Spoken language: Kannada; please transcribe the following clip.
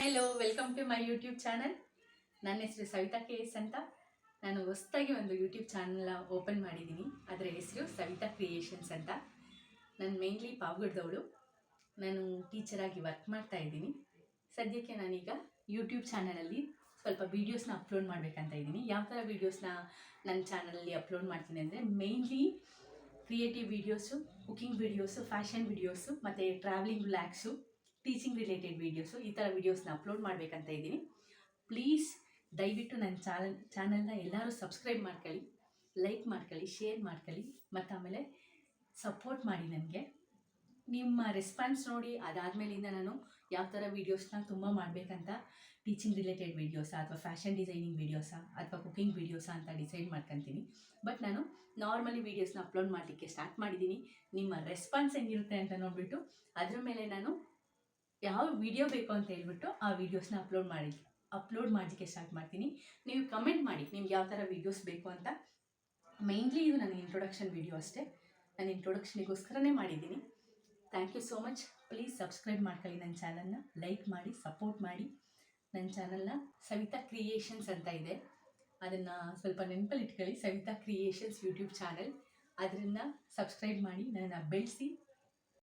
Hello, welcome to my YouTube channel. ನನ್ನ ಹೆಸರು ಸವಿತಾ KS ಅಂತ. ನಾನು ಹೊಸದಾಗಿ ಒಂದು ಯೂಟ್ಯೂಬ್ ಚಾನಲ್ನ ಓಪನ್ ಮಾಡಿದ್ದೀನಿ. ಅದರ ಹೆಸರು ಸವಿತಾ ಕ್ರಿಯೇಷನ್ಸ್ ಅಂತ. ನಾನು ಮೇನ್ಲಿ ಪಾವಗಡದವಳು. ನಾನು ಟೀಚರಾಗಿ ವರ್ಕ್ ಮಾಡ್ತಾ ಇದ್ದೀನಿ. ಸದ್ಯಕ್ಕೆ ನಾನೀಗ ಯೂಟ್ಯೂಬ್ ಚಾನಲಲ್ಲಿ ಸ್ವಲ್ಪ ವೀಡಿಯೋಸ್ನ ಅಪ್ಲೋಡ್ ಮಾಡಬೇಕಂತ ಇದ್ದೀನಿ. ಯಾವ ಥರ ವೀಡಿಯೋಸ್ನ ನನ್ನ ಚಾನಲಲ್ಲಿ ಅಪ್ಲೋಡ್ ಮಾಡ್ತೀನಿ ಅಂದರೆ mainly creative videos, cooking videos, fashion videos ಮತ್ತು travelling vlogs, teaching related videos, ಈ ಥರ ವೀಡಿಯೋಸ್ನ ಅಪ್ಲೋಡ್ ಮಾಡಬೇಕಂತ ಇದ್ದೀನಿ. ಪ್ಲೀಸ್ ದಯವಿಟ್ಟು ನನ್ನ ಚಾನಲ್ನ ಎಲ್ಲರೂ ಸಬ್ಸ್ಕ್ರೈಬ್ ಮಾಡ್ಕೊಳ್ಳಿ, ಲೈಕ್ ಮಾಡ್ಕೊಳ್ಳಿ, ಶೇರ್ ಮಾಡ್ಕೊಳ್ಳಿ ಮತ್ತು ಆಮೇಲೆ ಸಪೋರ್ಟ್ ಮಾಡಿ. ನನಗೆ ನಿಮ್ಮ ರೆಸ್ಪಾನ್ಸ್ ನೋಡಿ ಅದಾದಮೇಲಿಂದ ನಾನು ಯಾವ ಥರ ವೀಡಿಯೋಸ್ನ ತುಂಬ ಮಾಡಬೇಕಂತ, ಟೀಚಿಂಗ್ ರಿಲೇಟೆಡ್ ವೀಡಿಯೋಸಾ ಅಥವಾ ಫ್ಯಾಷನ್ ಡಿಸೈನಿಂಗ್ ವೀಡಿಯೋಸಾ ಅಥವಾ ಕುಕಿಂಗ್ ವೀಡಿಯೋಸಾ ಅಂತ ಡಿಸೈಡ್ ಮಾಡ್ಕೊತೀನಿ. ಬಟ್ ನಾನು ನಾರ್ಮಲಿ ವೀಡಿಯೋಸ್ನ ಅಪ್ಲೋಡ್ ಮಾಡಲಿಕ್ಕೆ ಸ್ಟಾರ್ಟ್ ಮಾಡಿದ್ದೀನಿ. ನಿಮ್ಮ ರೆಸ್ಪಾನ್ಸ್ ಹೆಂಗಿರುತ್ತೆ ಅಂತ ನೋಡಿಬಿಟ್ಟು ಅದ್ರ ಮೇಲೆ ನಾನು ಯಾವ ವಿಡಿಯೋ ಬೇಕು ಅಂತ ಹೇಳ್ಬಿಟ್ಟು ಆ ವೀಡಿಯೋಸ್ನ ಅಪ್ಲೋಡ್ ಮಾಡಲಿಕ್ಕೆ ಸ್ಟಾರ್ಟ್ ಮಾಡ್ತೀನಿ. ನೀವು ಕಮೆಂಟ್ ಮಾಡಿ ನಿಮ್ಗೆ ಯಾವ ಥರ ವೀಡಿಯೋಸ್ ಬೇಕು ಅಂತ. ಮೈನ್ಲಿ ಇದು ನನ್ನ ಇಂಟ್ರೊಡಕ್ಷನ್ ವೀಡಿಯೋ ಅಷ್ಟೇ. ನಾನು ಇಂಟ್ರೊಡಕ್ಷನಿಗೋಸ್ಕರನೇ ಮಾಡಿದ್ದೀನಿ. Thank you so much. Please subscribe ಮಾಡ್ಕೊಳ್ಳಿ ನನ್ನ ಚಾನಲ್ನ, ಲೈಕ್ ಮಾಡಿ, ಸಪೋರ್ಟ್ ಮಾಡಿ. ನನ್ನ ಚಾನಲ್ನ ಸವಿತಾ ಕ್ರಿಯೇಷನ್ಸ್ ಅಂತ ಇದೆ, ಅದನ್ನು ಸ್ವಲ್ಪ ನೆನಪಲ್ಲಿ ಇಟ್ಕೊಳ್ಳಿ. ಸವಿತಾ ಕ್ರಿಯೇಷನ್ಸ್ ಯೂಟ್ಯೂಬ್ ಚಾನಲ್, ಅದನ್ನು ಸಬ್ಸ್ಕ್ರೈಬ್ ಮಾಡಿ ನನ್ನನ್ನು ಬೆಳೆಸಿ